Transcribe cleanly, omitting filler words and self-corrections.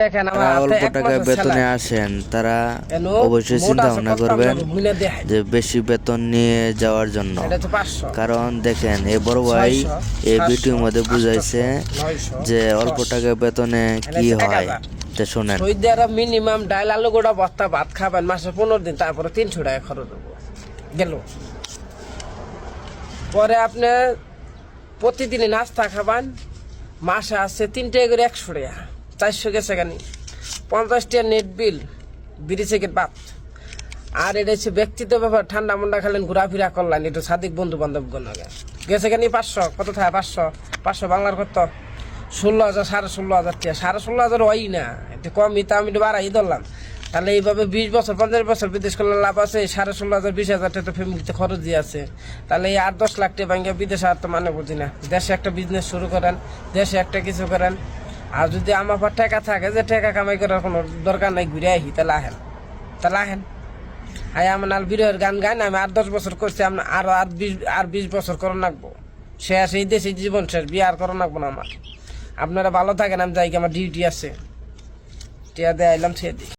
অল্প টাকায় বেতনে আসেন তারা অবশ্যই চিন্তা ভাবনা করবেন যে বেশি বেতন নিয়ে যাওয়ার জন্য। কারণ দেখেন এই বড় ভাই এই ভিডিওর মধ্যে বুঝাইছে যে অল্প টাকায় বেতনে কি হয়। শোনেন, মিনিমাম ডাল আলু গোটা বস্তা ভাত খাবেন মাসে 15 দিন, তারপরে 300 টাকা খরচ হবো গেল। পরে আপনি প্রতিদিনই নাস্তা খাবেন, মাসে আসছে 3 টাকা করে 100 টাকা, 400 গেছে গানি, 50 টাকা নেট বিল, বিড়ি সিগারেট বাদ। আর এটা হচ্ছে ব্যক্তিগত ব্যাপার, ঠান্ডা মুন্ডা খেলেন, ঘোরাফেরা করলেন, একটু সাদিক বন্ধু বান্ধব গেছে গানি 500, কত থাকে 500 বাংলার কত 16,000, 16,500 টাকা, 16,500 হয় না, একটু কমই, তা আমি একটু বাড়াই ধরলাম। তাহলে এইভাবে 20 বছর 50 বছর বিদেশ করলে লাভ আছে, 16,500 20,000 টাকা তো ফ্যামিলিতে খরচ দিয়ে আছে। তাহলে এই 8-10 লাখ টাকা ব্যাংকে বিদেশে আর তো মানে বুঝি না। দেশে একটা বিজনেস শুরু করেন, দেশে একটা কিছু করেন। আর যদি আমার পর টাকা থাকে যে টাকা কামাই করার কোনো দরকার নাই, ঘুরে আহি, তাহলে আহেন। হাই আমার নাল বিরহের গান গান, আমি 8-10 বছর করছি, আপনার আর 20 বছর করো নাকবো, শেষ এই দেশে জীবন শেষ, বিয়ে আর করো নাকবো না আমার। আপনারা ভালো থাকেন, আমি যাই, আমার ডিউটি আছে, টিয়া দিয়ে আইলাম, ছেড়ে দিই।